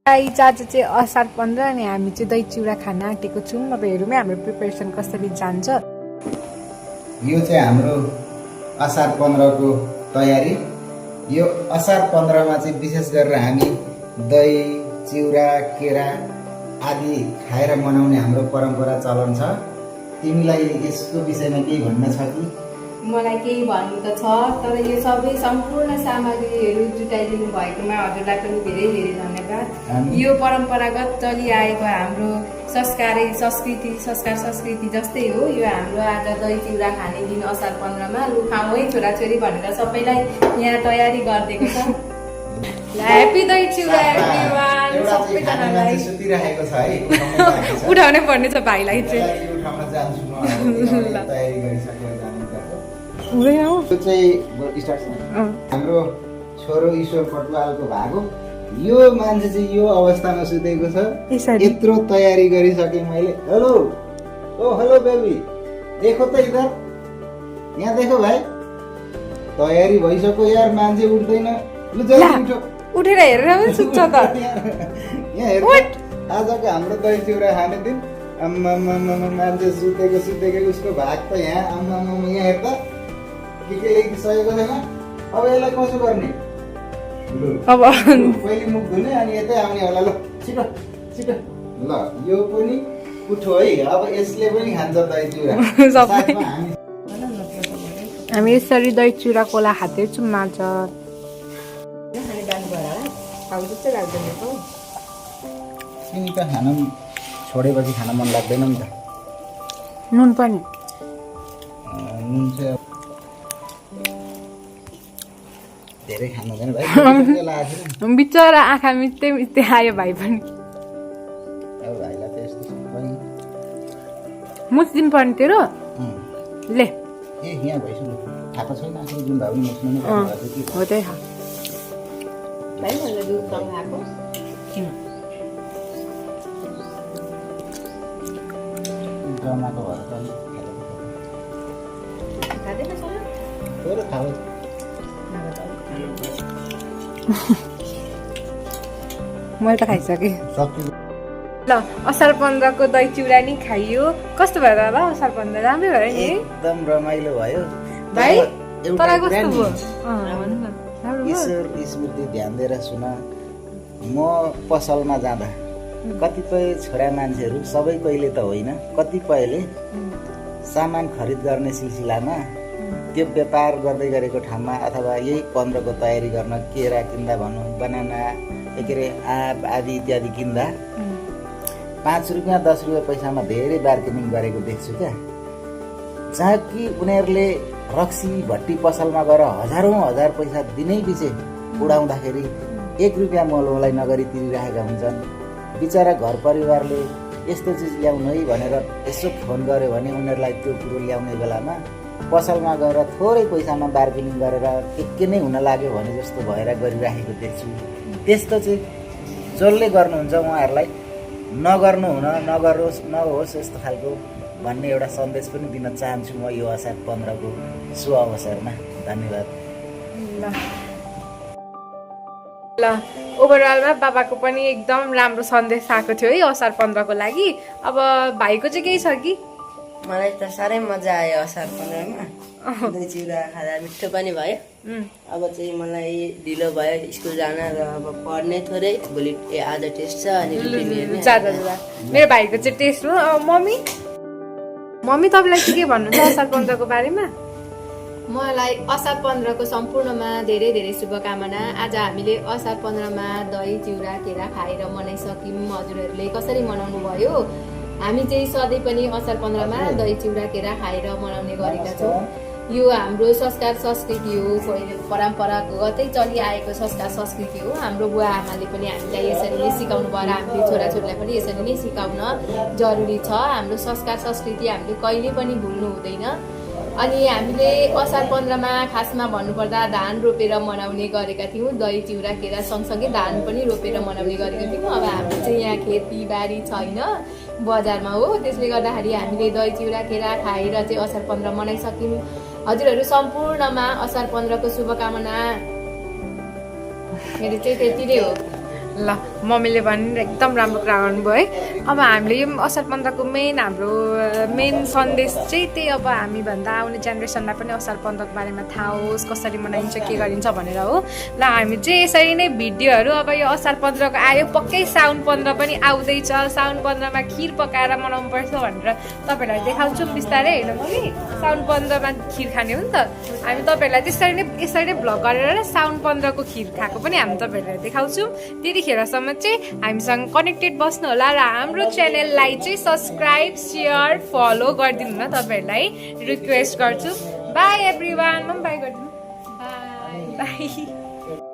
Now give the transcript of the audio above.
आज चाहिँ असार 15 अनि हामी चाहिँ दही चिउरा खान आँटेको छौँ। अब हेरौँ है हाम्रो प्रिपरेसन कसरी जान्छ। यो चाहिँ हाम्रो असार 15 को तयारी। यो असार 15 मा चाहिँ विशेष गरेर हामी दही चिउरा केरा आदि खाएर मनाउने हाम्रो परम्परा चलन छ। तिमीलाई यसको विषयमा केही भन्न छ कि? मलाई केही भन्नु त छ, तर यो सबै सम्पूर्ण सामग्रीहरू जुटाइदिनु भएकोमा हजुरलाई पनि धेरै धेरै धन्यवाद। यो परम्परागत चलिआएको हाम्रो संस्कार संस्कृति जस्तै हो। यो हाम्रो आज दही चिउरा खाने दिन असार 15 मा लु खाउँ है छोराछोरी भनेर सबैलाई यहाँ तयारी गरिदिएको छ। ह्यापी दही चिउरा एभ्रीवान। सबैजनालाई सुतिरहेको छ है, उठाउनै पर्ने छ भाइलाई चाहिँ। उठाउन जान्छु म, तयारी गरिसकेर जानुपर्छ। हुँदैन हो यो चाहिँ स्टार्ट छ। हाम्रो छोरो ईश्वर पटवालको भागो यो मान्छे चाहिँ यो अवस्थामा सुतेको छ। यत्रो तयारी गरिसके मैले। हेलो ओ हेलो बेबी, देखो त इधर, यहाँ देखो भाइ, तयारी भइसक्यो यार, मान्छे उठ्दैन। लु जल्दी उठो, उठेर हेरेर पनि सुत्छ त। यहाँ हेर, आजको हाम्रो दही चिउरा खाने दिन। मान्छे सुतेको उसको भाग त यहाँ। यहाँ हेर त, के लेखिसकेको छैन। अब यसलाई कसो गर्ने? अब पहिले मुख धुने अनि यतै आउने होला। ल छिटो छिटो, ल यो पनि उठो है। अब यसले पनि खान्छ दही चिउरा। हामी यसरी दही चिउरा कोला खाँदैछौँ माछ। तिमी त खान छोडेपछि खान मन लाग्दैन नि त। नुन पनि नुन चाहिँ धेरै खानु हुँदैन भाइ। बिचरा आँखा मिच्दै मिच्दै आयो भाइ पनि। अब भाइलाई त यस्तो पनि मुस्दिनु पर्ने तेरो ले। ए यहाँ भइसक्यो, खाएको छैन आखिर जुन भाउ नि मुस्नु नै पर्छ कि हो त्यही भाइ मलाई दुध कम खाएको। जमाको भएर त खाँदैन सर? थोरै खाऊ। मैले त खाइसकेँ। सक्यो। ल असार 15 को दही चिउरा नि खाइयो। कस्तो भयो दादा असार 15? राम्रै भयो नि एकदम रमाइलो भयो भाइ। एउटा तँलाई कस्तो ग्रान्ड भयो? ईश्वर स्मृति ध्यान दिएर सुन। म पसलमा जाँदा कतिपय छोरा मान्छेहरू, सबै कहिले त होइन, कतिपयले सामान खरिद गर्ने सिलसिलामा त्यो व्यापार गर्दै गरेको ठाउँमा अथवा यही 15 को तयारी गर्न केरा किन्दा भनौँ, बनाना के अरे आँप आदि इत्यादि किन्दा 5 रुपियाँ 10 रुपियाँ पैसामा धेरै बार्गेनिङ गरेको देख्छु क्या। जहाँ कि उनीहरूले रक्सी भट्टी पसलमा गएर हजार पैसा दिनै पछि उडाउँदाखेरि 1 रुपियाँ मोललाई नगरी तिरिरहेका हुन्छन्। बिचरा घर परिवारले यस्तो चिज ल्याउनु है भनेर यसो फोन गर्यो भने उनीहरूलाई त्यो कुरो ल्याउने बेलामा पसलमा गएर थोरै पैसामा बार्गेनिङ गरेर के नै हुन लाग्यो भने जस्तो भएर गरिराखेको देख्छु। त्यस्तो चाहिँ जसले गर्नुहुन्छ उहाँहरूलाई नहोस् यस्तो खालको भन्ने एउटा सन्देश पनि दिन चाहन्छु म यो असार 15 को शुभ अवसरमा। धन्यवाद। ल ओभरअलमा बाबाको पनि एकदम राम्रो सन्देश आएको थियो है असार 15 को लागि। अब भाइको चाहिँ केही छ कि? मलाई त साह्रै मजा आयो असार 15 मा। दही चिउरा खाँदा मिठो पनि भयो। अब चाहिँ मलाई ढिलो भयो स्कुल जान र अब पढ्ने थोरै। भोलि आज टेस्ट छ अनि जाँदा मेरो भाइको चाहिँ टेस्ट हो। मम्मी तपाईँलाई चाहिँ के भन्नुहुन्छ असार 15 को बारेमा? मलाई असार 15 को सम्पूर्णमा धेरै धेरै शुभकामना। आज हामीले असार 15 मा दही चिउरा केरा खाएर मनाइसक्यौँ। हजुरहरूले कसरी मनाउनु भयो? हामी चाहिँ सधैँ पनि असार 15 मा दही चिउरा केरा खाएर मनाउने गरेका छौँ। यो हाम्रो संस्कार संस्कृति हो, परम्परागतै चलिआएको संस्कार संस्कृति हो। हाम्रो बुवा आमाले पनि हामीलाई यसरी नै सिकाउनु भयो र हामीले छोराछोरीलाई पनि यसरी नै सिकाउन जरुरी छ। हाम्रो संस्कार संस्कृति हामीले कहिले पनि भुल्नु हुँदैन। अनि हामीले असार 15 मा खासमा भन्नुपर्दा धान रोपेर मनाउने गरेका थियौँ। दही चिउरा केरा सँगसँगै धान पनि रोपेर मनाउने गरेका थियौँ। अब हाम्रो चाहिँ यहाँ खेतीबारी छैन, बजारमा हो। त्यसले गर्दाखेरि हामीले दही चिउरा केरा खाएर चाहिँ असार 15 मनाइसक्यौँ। हजुरहरू सम्पूर्णमा असार 15 को शुभकामना। मेरो चाहिँ त्यति नै हो। ल मम्मीले भने एकदम राम्रो कुरा गर्नुभयो है। अब हामीले यो असार 15 को हाम्रो मेन सन्देश चाहिँ त्यही, अब हामीभन्दा आउने जेनेरेसनलाई पनि असार 15 को बारेमा थाहा होस्, कसरी मनाइन्छ के गरिन्छ भनेर हो। ल हामी चाहिँ यसरी नै भिडियोहरू, अब यो असार 15 को आयो, पक्कै साउन 15 पनि आउँदैछ, साउन 15 मा खिर पकाएर मनाउनु पर्छ भनेर तपाईँहरूलाई देखाउँछौँ बिस्तारै होइन मम्मी। साउन 15 मा खिर खाने हो नि त, हामी तपाईँहरूलाई यसरी नै भ्लग गरेर साउन 15 को खिर खाएको पनि हामी तपाईँहरूलाई देखाउँछौँ। त्यतिखेरसम्म चाहिँ हामीसँग कनेक्टेड बस्नु होला र हाम्रो च्यानललाई चाहिँ सब्सक्राइब, सेयर, फलो गरिदिनु न तपाईँहरूलाई रिक्वेस्ट गर्छु। By everyone. बाई गरिदिनु। बाई।